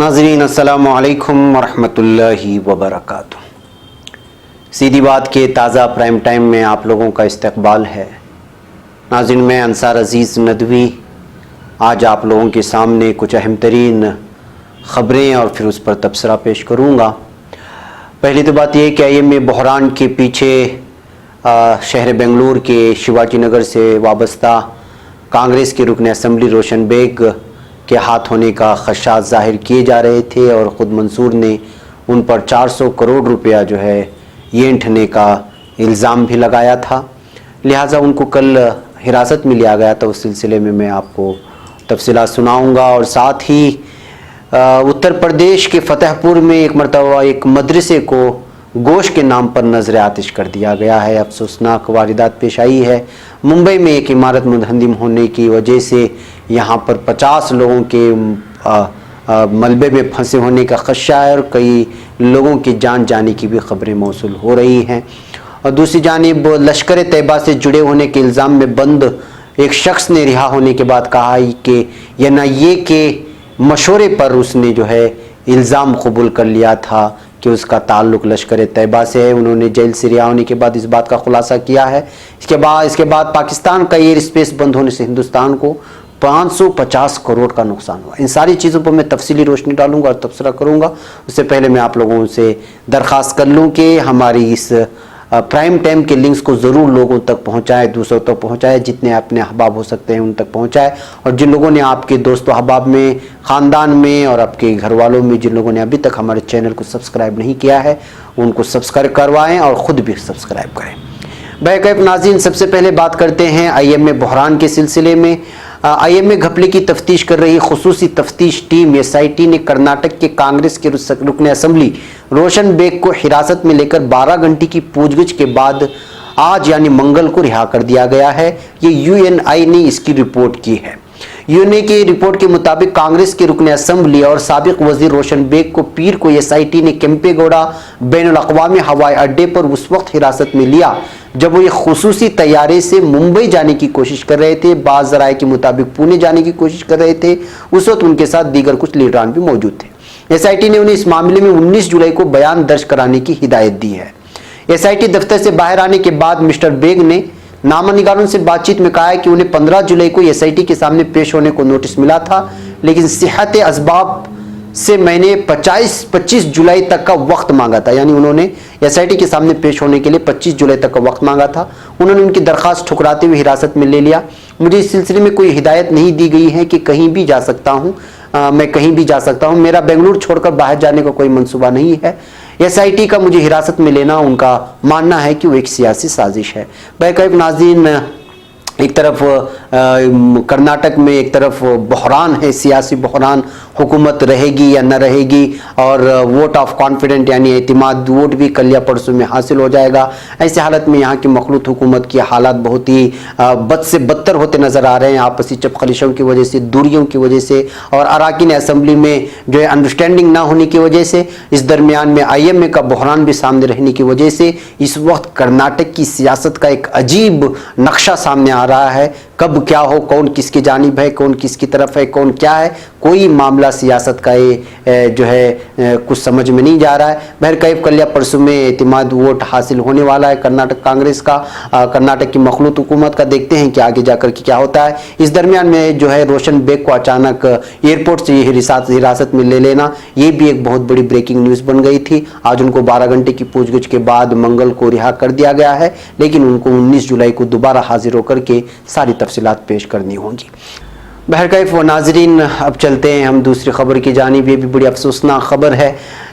नाज़रीन अस्सलामु अलैकुम वरहमतुल्लाहि वबरकातुह। सीधी बात के ताज़ा प्राइम टाइम में आप लोगों का इस्तकबाल है। नाज़रीन, मैं अंसार अज़ीज़ नदवी आज आप लोगों के सामने कुछ अहम तरीन ख़बरें और फिर उस पर तबसरा पेश करूँगा। पहली तो बात यह कि IMA बहरान के पीछे शहर बेंगलुरु के शिवाजी नगर से वाबस्ता कांग्रेस के रुकन असम्बली रोशन बेग के हाथ होने का खदशात ज़ाहिर किए जा रहे थे और ख़ुद मंसूर ने उन पर 400 करोड़ रुपया जो है ऐंठने का इल्ज़ाम भी लगाया था। लिहाजा उनको कल हिरासत में लिया गया था। उस सिलसिले में मैं आपको तफसीलात सुनाऊंगा। और साथ ही उत्तर प्रदेश के फतेहपुर में एक मरतबा एक मदरसे को गोश्त के नाम पर नजर आतिश कर दिया गया है। अफसोसनाक वारदात पेश आई है। मुंबई में एक इमारत मुंहदम होने की वजह से यहाँ पर 50 लोगों के मलबे में फंसे होने का खदशा है और कई लोगों की जान जाने की भी खबरें मौसूल हो रही हैं। और दूसरी जानिब लश्कर तैयबा से जुड़े होने के इल्ज़ाम में बंद एक शख्स ने रिहा होने के बाद कहा कि NIA के मशवरे पर उसने जो है इल्ज़ाम कबूल कर लिया था कि उसका ताल्लुक़ लश्कर तैयबा से है। उन्होंने जेल से रिहा होने के बाद इस बात का खुलासा किया है। इसके बाद पाकिस्तान का एयर स्पेस बंद होने से हिंदुस्तान को 550 करोड़ का नुकसान हुआ। इन सारी चीज़ों पर मैं तफसीली रोशनी डालूंगा और तबसरा करूंगा। उससे पहले मैं आप लोगों से दरख्वास्त कर लूँ कि हमारी इस प्राइम टाइम के लिंक्स को ज़रूर लोगों तक पहुँचाएँ, दूसरों तक पहुँचाएँ, जितने अपने अहबाब हो सकते हैं उन तक पहुँचाएँ। और जिन लोगों ने आपके दोस्तों अहबाब में, ख़ानदान में और आपके घर वालों में जिन लोगों ने अभी तक हमारे चैनल को सब्सक्राइब नहीं किया है उनको सब्सक्राइब करवाएँ और ख़ुद भी सब्सक्राइब करें। बैकअप नाज़रीन, सबसे पहले बात करते हैं IMA बहरान के सिलसिले में। IMA घपले की तफ्तीश कर रही खुसूसी तफ्तीश टीम SIT ने कर्नाटक के कांग्रेस के रुकन असम्बली रोशन बेग को हिरासत में लेकर 12 घंटे की पूछगिछ के बाद आज यानी मंगल को रिहा कर दिया गया है। ये UNI ने इसकी रिपोर्ट की है। UNI की रिपोर्ट के मुताबिक कांग्रेस के रुकन असम्बली और साबिक वजीर रोशन बेग को पीर को SIT ने केम्पेगौड़ा बैनुल अक़वामी हवाई अड्डे पर उस वक्त हिरासत में लिया जब वो एक खुसूसी तैयारे से मुंबई जाने की कोशिश कर रहे थे। बाज़ ज़राए के मुताबिक पुणे जाने की कोशिश कर रहे थे। उस वक्त उनके साथ दीगर कुछ लीडरान भी मौजूद थे। SIT ने उन्हें इस मामले में 19 जुलाई को बयान दर्ज कराने की हिदायत दी है। SIT दफ्तर से बाहर आने के बाद मिस्टर बेग ने नामानिगारों से बातचीत में कहा है कि उन्हें 15 जुलाई को SIT के सामने पेश होने को नोटिस मिला था, लेकिन सेहत असबाब से मैंने 25 जुलाई तक का वक्त मांगा था। यानी उन्होंने SIT के सामने पेश होने के लिए 25 जुलाई तक का वक्त मांगा था। उन्होंने उनकी दरख्वास्त ठुकराते हुए हिरासत में ले लिया। मुझे इस सिलसिले में कोई हिदायत नहीं दी गई है कि कहीं भी जा सकता हूँ, मैं कहीं भी जा सकता हूँ। मेरा बेंगलुरु छोड़कर बाहर जाने का कोई मंसूबा नहीं है। SIT का मुझे हिरासत में लेना उनका मानना है कि वो एक सियासी साजिश है। बैकअप नाज़रीन, एक तरफ कर्नाटक में एक तरफ बहरान है, सियासी बहरान, हुकूमत रहेगी या न रहेगी, और वोट ऑफ कॉन्फिडेंट यानी एतमाद वोट भी कल या परसों में हासिल हो जाएगा। ऐसे हालत में यहाँ की मखलूत हुकूमत की हालात बहुत ही बद से बदतर होते नज़र आ रहे हैं। आपसी चपखलिशों की वजह से, दूरियों की वजह से और अराकीन असम्बली में जो है अंडरस्टैंडिंग ना होने की वजह से, इस दरमियान में IMA का बहरान भी सामने रहने की वजह से इस वक्त कर्नाटक की सियासत का एक अजीब नक्शा सामने आ रहा है। कब क्या हो, कौन किसकी जानिब है, कौन किसकी तरफ है, कौन क्या है, कोई मामला सियासत का ये जो है कुछ समझ में नहीं जा रहा है। बहरकैफ कल या परसों में एतमाद वोट हासिल होने वाला है कर्नाटक कांग्रेस का, कर्नाटक की मखलूत हुकूमत का। देखते हैं कि आगे जाकर के क्या होता है। इस दरमियान में जो है रोशन बेग को अचानक एयरपोर्ट से हिरासत में ले लेना, ये भी एक बहुत बड़ी ब्रेकिंग न्यूज़ बन गई थी। आज उनको 12 घंटे की पूछगिछ के बाद मंगल को रिहा कर दिया गया है, लेकिन उनको 19 जुलाई को दोबारा हाजिर होकर के सारी तफसीलात पेश करनी होंगी। बहरकैफ नाजरीन, अब चलते हैं हम दूसरी खबर की जानिब। ये भी बड़ी अफसोसनाक खबर है।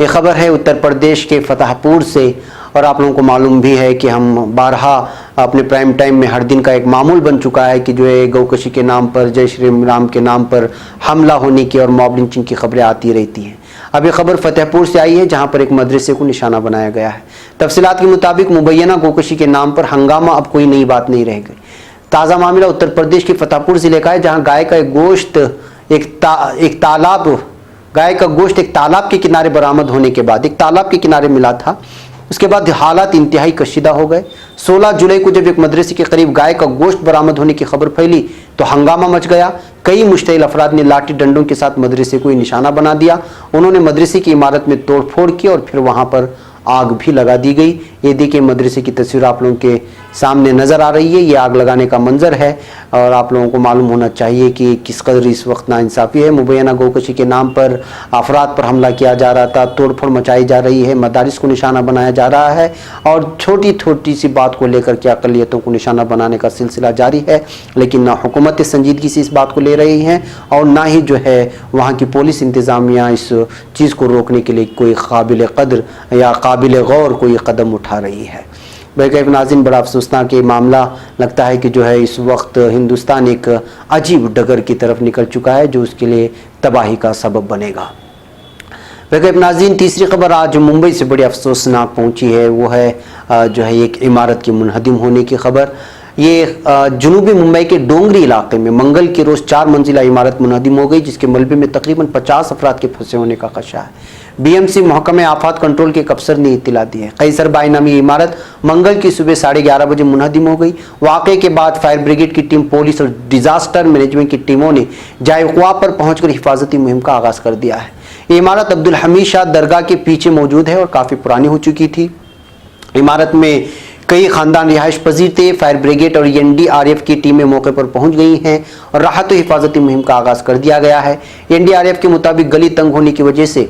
ये खबर है उत्तर प्रदेश के फतेहपुर से, और आप लोगों को मालूम भी है कि हम बारहा अपने प्राइम टाइम में हर दिन का एक मामूल बन चुका है कि जो है गौकशी के नाम पर, जय श्री राम के नाम पर हमला होने की और मॉब लिंचिंग की खबरें आती रहती हैं। अब ये खबर फतेहपुर से आई है जहाँ पर एक मदरसे को निशाना बनाया गया है। तफसीलात के मुताबिक मुबैना गौकशी के नाम पर हंगामा अब कोई नई बात नहीं रह गई। ताज़ा मामला उत्तर प्रदेश के फतेहपुर जिले का है, जहाँ गाय का गोश्त एक तालाब के किनारे बरामद होने के बाद, एक तालाब के किनारे मिला था उसके बाद हालात इंतहाई कशीदा हो गए। 16 जुलाई को जब एक मदरसे के करीब गाय का गोश्त बरामद होने की खबर फैली तो हंगामा मच गया। कई मुश्तइल अफराद ने लाठी डंडों के साथ मदरसे को निशाना बना दिया। उन्होंने मदरसे की इमारत में तोड़फोड़ की और फिर वहां पर आग भी लगा दी गई। ये देखिए मदरसे की तस्वीर आप लोगों के सामने नज़र आ रही है। ये आग लगाने का मंजर है और आप लोगों को मालूम होना चाहिए कि किस कदर इस वक्त नाइंसाफ़ी है। मुबैना गोकशी के नाम पर अफराद पर हमला किया जा रहा था, तोड़फोड़ मचाई जा रही है, मदारिस को निशाना बनाया जा रहा है और छोटी छोटी सी बात को लेकर के अक़लियतों को निशाना बनाने का सिलसिला जारी है। लेकिन ना हुकूमत संजीदगी से इस बात को ले रही हैं और ना ही जो है वहाँ की पुलिस इंतज़ामिया इस चीज़ को रोकने के लिए कोई काबिल कदर या काबिल गौर कोई कदम उठा रही है। बेकैफ नाज़रीन, बड़ा अफसोसनाक ये मामला लगता है कि जो है इस वक्त हिंदुस्तान एक अजीब डगर की तरफ निकल चुका है जो उसके लिए तबाही का सबब बनेगा। बेकैफ नाज़रीन, तीसरी खबर आज मुंबई से बड़ी अफसोसनाक पहुंची है। वो है जो है एक इमारत की मुनहदिम होने की खबर। ये जनूबी मुंबई के डोंगरी इलाके में मंगल के रोज़ 4 मंजिला इमारत मुनहदिम हो गई जिसके मलबे में तकरीबन 50 अफराद के फंसे होने का खदशा है। बीएमसी महकमे आफात कंट्रोल के एक अफसर ने इत्तला दी है। कैसर बाई नामी इमारत मंगल की सुबह 11:30 बजे मुनहदिम हो गई। वाक़े के बाद फायर ब्रिगेड की टीम, पुलिस और डिजास्टर मैनेजमेंट की टीमों ने जायक़वा पर पहुंचकर हिफाजती मुहिम का आगाज कर दिया है। ये इमारत अब्दुल हमीद शाह दरगाह के पीछे मौजूद है और काफ़ी पुरानी हो चुकी थी। इमारत में कई खानदान रिहाइश पजीर थे। फायर ब्रिगेड और एनडीआरएफ की टीमें मौके पर पहुंच गई हैं और राहत हिफाजती मुहिम का आगाज कर दिया गया है। एनडीआरएफ के मुताबिक गली तंग होने की वजह से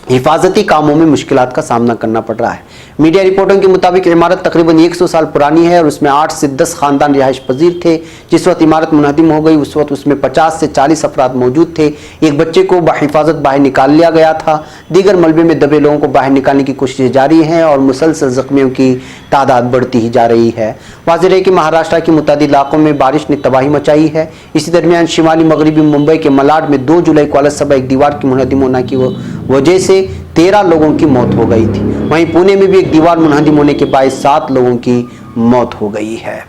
हिफाजती कामों में मुश्किलात का सामना करना पड़ रहा है। मीडिया रिपोर्टों के मुताबिक इमारत तकरीबन 100 साल पुरानी है और उसमें 8 से 10 खानदान रिहाइश पजीर थे। जिस वक्त इमारत मुनहदिम हो गई उस वक्त उसमें 50 से 40 अफराद मौजूद थे। एक बच्चे को बाहिफाजत बाहर निकाल लिया गया था। दीगर मलबे में दबे लोगों को बाहर निकालने की कोशिशें जारी हैं और मुसलसल जख्मियों की तादाद बढ़ती ही जा रही है। वाज़ेह है कि महाराष्ट्र के मुतादिद इलाकों में बारिश ने तबाही मचाई है। इसी दरमियान शिमाली मगरबी मुंबई के मलाड में 2 जुलाई को अलग एक दीवार की मुनहदिम होने की वजह से 13 लोगों की मौत हो गई थी। वहीं पुणे में भी एक दीवार मुनहदिम होने के बाद 7 लोगों की मौत हो गई है।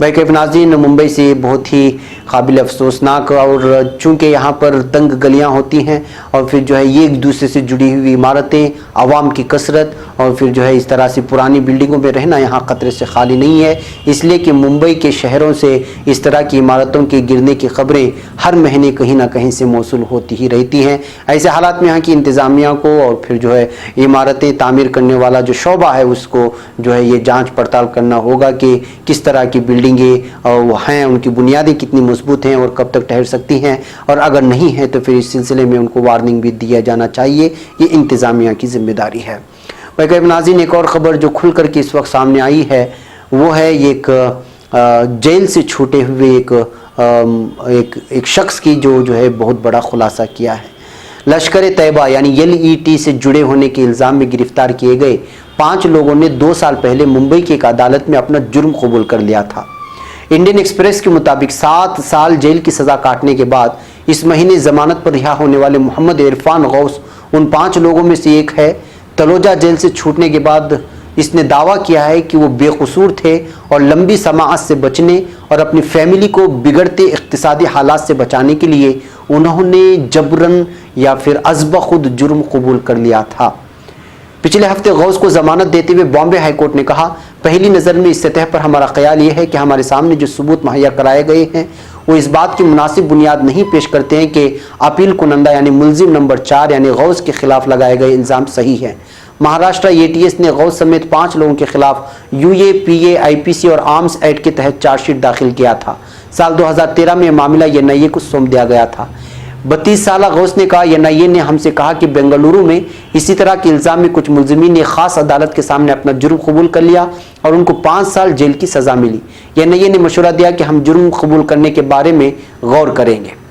बेकैफ नाज़रीन, मुंबई से बहुत ही काबिल अफसोसनाक और चूँकि यहाँ पर तंग गलियाँ होती हैं और फिर जो है ये एक दूसरे से जुड़ी हुई इमारतें, आवाम की कसरत और फिर जो है इस तरह से पुरानी बिल्डिंगों में रहना यहाँ खतरे से खाली नहीं है। इसलिए कि मुंबई के शहरों से इस तरह की इमारतों के गिरने की खबरें हर महीने कहीं ना कहीं से मौसूल होती ही रहती हैं। ऐसे हालात में यहाँ की इंतज़ामिया को और फिर जो है इमारतें तामीर करने वाला जो शोबा है उसको जो है ये जाँच पड़ताल करना होगा कि किस तरह की बिल्डिंगें हैं, उनकी बुनियादें कितनी मजबूत हैं और कब तक ठहर सकती हैं और अगर नहीं है तो फिर इस सिलसिले में उनको वार्निंग भी दिया जाना चाहिए। ये इंतज़ामिया की जिम्मेदारी है। बेकैफ नाज़रीन, एक और ख़बर जो खुल कर के इस वक्त सामने आई है वो है एक जेल से छूटे हुए एक शख्स की जो है बहुत बड़ा खुलासा किया है। लश्कर तैयबा यानी LET से जुड़े होने के इल्ज़ाम में गिरफ्तार किए गए 5 लोगों ने 2 साल पहले मुंबई की एक अदालत में अपना जुर्म कबूल कर लिया था। इंडियन एक्सप्रेस के मुताबिक 7 साल जेल की सज़ा काटने के बाद इस महीने जमानत पर रिहा होने वाले मोहम्मद इरफान गौस उन 5 लोगों में से एक है। तलोजा जेल से छूटने के बाद इसने दावा किया है कि वो बेकसूर थे और लंबी समाअत से बचने और अपनी फैमिली को बिगड़ते इक्तिसादी हालात से बचाने के लिए उन्होंने जबरन या फिर अज़्ब खुद जुर्म कबूल कर लिया था। पिछले हफ्ते गौस को जमानत देते हुए बॉम्बे हाईकोर्ट ने कहा, पहली नज़र में इस सतह पर हमारा ख्याल ये है कि हमारे सामने जो सबूत मुहैया कराए गए हैं वो इस बात की मुनासिब बुनियाद नहीं पेश करते हैं कि अपील कुनंदा यानी मुलजिम नंबर 4 यानी गौस के खिलाफ लगाए गए इल्ज़ाम सही है। महाराष्ट्र ATS ने गौस समेत 5 लोगों के खिलाफ UAPA IPC और आर्म्स एक्ट के तहत चार्जशीट दाखिल किया था। साल 2013 में मामला NIA को सौंप दिया गया था। 32 साल गौस ने कहा, NIA ने हमसे कहा कि बेंगलुरु में इसी तरह के इल्ज़ाम में कुछ मुलजिमीन ने ख़ास अदालत के सामने अपना जुर्म कबूल कर लिया और उनको 5 साल जेल की सज़ा मिली। NIA ने मशवरा दिया कि हम जुर्म कबूल करने के बारे में गौर करेंगे।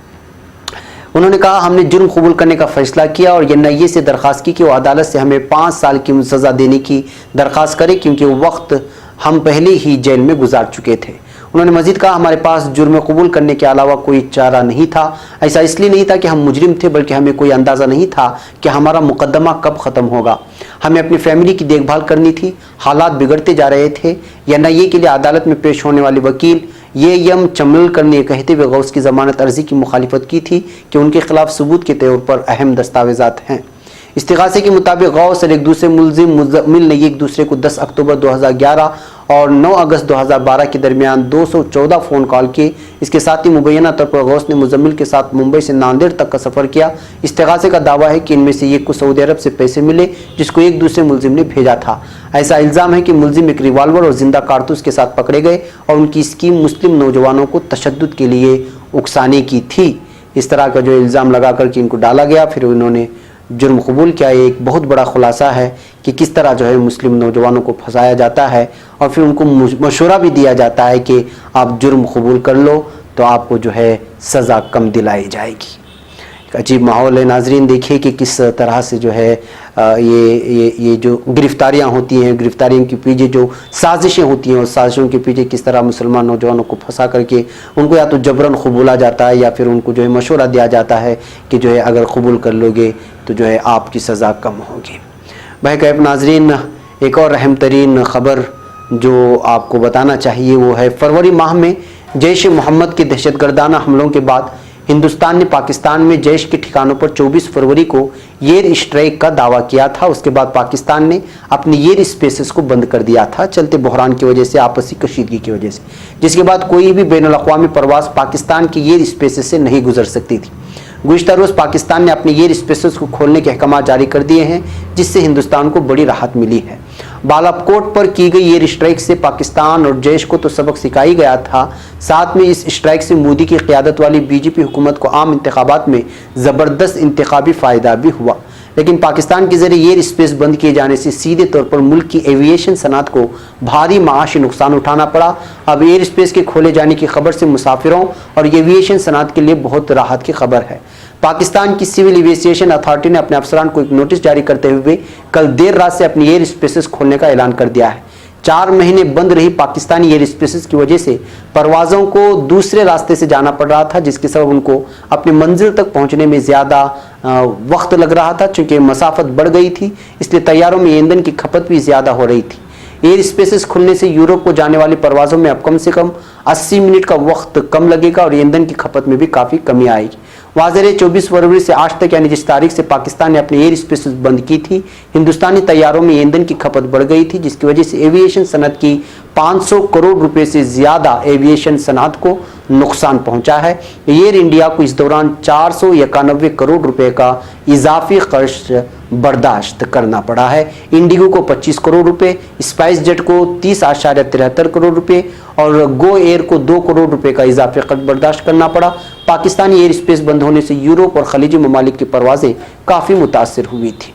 उन्होंने कहा, हमने जुर्म कबूल करने का फैसला किया और NIA से दरख्वास्त की कि वो अदालत से हमें 5 साल की सज़ा देने की दरख्वास्त करे क्योंकि वो वक्त हम पहले ही जेल में गुजार चुके थे। उन्होंने मजीद कहा, हमारे पास जुर्म कबूल करने के अलावा कोई चारा नहीं था। ऐसा इसलिए नहीं था कि हम मुजरिम थे बल्कि हमें कोई अंदाज़ा नहीं था कि हमारा मुकदमा कब ख़त्म होगा। हमें अपनी फैमिली की देखभाल करनी थी। हालात बिगड़ते जा रहे थे। NIA के लिए अदालत में पेश होने वाले वकील AM चमलकर ने कहते हुए गौस की ज़मानत अर्जी की मुखालिफत की थी कि उनके खिलाफ सबूत के तौर पर अहम दस्तावेज़ात हैं। इस्तिगासे के मुताबिक गौस और एक दूसरे मुलजिम मुज़म्मिल ने एक दूसरे को 10 अक्टूबर 2011 और 9 अगस्त 2012 के दरमियान 214 फ़ोन कॉल किए। इसके साथ ही मुबैना तौर पर गौस ने मुज़म्मिल के साथ मुंबई से नांदेड़ तक का सफ़र किया। इस्तिगासे का दावा है कि इनमें से एक को सऊदी अरब से पैसे मिले जिसको एक दूसरे मुलजिम ने भेजा था। ऐसा इल्ज़ाम है कि मुलजिम एक रिवाल्वर और जिंदा कारतूस के साथ पकड़े गए और उनकी स्कीम मुस्लिम नौजवानों को तशद्दुद के लिए उकसाने की थी। इस तरह का जो इल्ज़ाम लगा कर कि इनको डाला गया, फिर उन्होंने जुर्म कबूल किया। ये एक बहुत बड़ा खुलासा है कि किस तरह जो है मुस्लिम नौजवानों को फंसाया जाता है और फिर उनको मशवरा भी दिया जाता है कि आप जुर्म कबूल कर लो तो आपको जो है सज़ा कम दिलाई जाएगी। अजीब माहौल है। नाजरीन देखिए कि किस तरह से जो है ये जो गिरफ्तारियां होती हैं, गिरफ्तारियों के पीछे जो साजिशें होती हैं, उस साजिशों के पीछे किस तरह मुसलमान नौजवानों को फंसा करके उनको या तो जबरन कबूला जाता है या फिर उनको जो है मशवरा दिया जाता है कि जो है अगर कबूल कर लोगे तो जो है आपकी सज़ा कम होगी। भाई नाजरीन, एक और अहम तरीन ख़बर जो आपको बताना चाहिए वो है फरवरी माह में जैश मोहम्मद के दहशतगर्दाना हमलों के बाद हिंदुस्तान ने पाकिस्तान में जैश के ठिकानों पर 24 फरवरी को एयर स्ट्राइक का दावा किया था। उसके बाद पाकिस्तान ने अपने एयर स्पेसेस को बंद कर दिया था चलते बहरान की वजह से, आपसी कशीदगी की वजह से, जिसके बाद कोई भी बैनुल अक़वामी परवाज़ पाकिस्तान के एयर स्पेसेस से नहीं गुजर सकती थी। गुज़िश्ता रोज़ पाकिस्तान ने अपने एयर स्पेसेस को खोलने के अहकाम जारी कर दिए हैं जिससे हिंदुस्तान को बड़ी राहत मिली है। बालाकोट पर की गई एयर स्ट्राइक से पाकिस्तान और जैश को तो सबक सिखाई गया था, साथ में इस स्ट्राइक से मोदी की क़यादत वाली बीजेपी हुकूमत को आम इंतखाबात में ज़बरदस्त इंतखाबी फ़ायदा भी हुआ। लेकिन पाकिस्तान के ज़रिए एयर स्पेस बंद किए जाने से सीधे तौर पर मुल्क की एविएशन सनअत को भारी माशी नुकसान उठाना पड़ा। अब एयर स्पेस के खोले जाने की खबर से मुसाफिरों और एविएशन सनअत के लिए बहुत राहत की खबर है। पाकिस्तान की सिविल एविएशन अथॉरिटी ने अपने अफसरान को एक नोटिस जारी करते हुए कल देर रात से अपनी एयर स्पेसेस खोलने का ऐलान कर दिया है। 4 महीने बंद रही पाकिस्तानी एयर स्पेसेस की वजह से परवाज़ों को दूसरे रास्ते से जाना पड़ रहा था, जिसके सबब उनको अपनी मंजिल तक पहुंचने में ज़्यादा वक्त लग रहा था। चूँकि मसाफत बढ़ गई थी इसलिए तैयारों में ईंधन की खपत भी ज़्यादा हो रही थी। एयर स्पेसेस खुलने से यूरोप को जाने वाली परवाज़ों में अब कम से कम 80 मिनट का वक्त कम लगेगा और ईंधन की खपत में भी काफ़ी कमी आएगी। वाज़ेह 24 फरवरी से आज तक यानी जिस तारीख से पाकिस्तान ने अपने एयर स्पेसेस बंद की थी, हिंदुस्तानी तैयारों में ईंधन की खपत बढ़ गई थी, जिसकी वजह से एविएशन सनअत की 500 करोड़ रुपए से ज़्यादा एविएशन सनअत को नुकसान पहुंचा है। एयर इंडिया को इस दौरान 491 करोड़ रुपए का इजाफी खर्च बर्दाश्त करना पड़ा है। इंडिगो को 25 करोड़ रुपए, स्पाइस जेट को 30.73 करोड़ रुपए और गो एयर को 2 करोड़ रुपए का इजाफी खर्च बर्दाश्त करना पड़ा। पाकिस्तानी एयर स्पेस बंद होने से यूरोप और खलीजी ममालिक की परवाज़ें काफ़ी मुतासर हुई थी।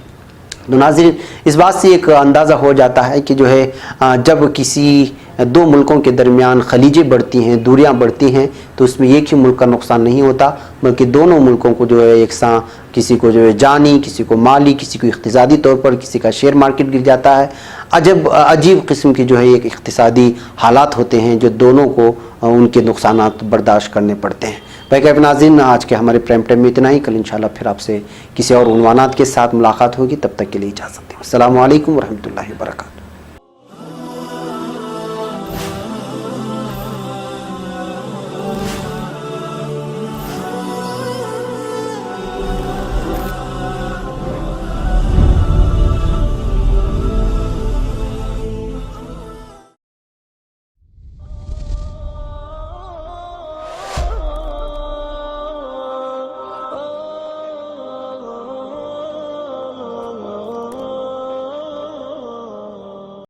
तो नाज़रीन, इस बात से एक अंदाज़ा हो जाता है कि जो है जब किसी 2 मुल्कों के दरमियान खलीजें बढ़ती हैं, दूरियां बढ़ती हैं, तो उसमें एक ही मुल्क का नुकसान नहीं होता बल्कि दोनों मुल्कों को जो है एक साथ, किसी को जो है जानी, किसी को माली, किसी को इक़्तिसादी तौर पर, किसी का शेयर मार्केट गिर जाता है। अजीब किस्म की जो है एक इक़्तिसादी हालात होते हैं जो दोनों को उनके नुकसानात बर्दाश्त करने पड़ते हैं। भाई नाज़रीन, आज के हमारे प्राइम टाइम में इतना ही। कल इंशाल्लाह फिर आपसे किसी और उन्वानात के साथ मुलाकात होगी। तब तक के लिए इजाज़त दें। अस्सलामु अलैकुम व रहमतुल्लाहि व बरकातहू।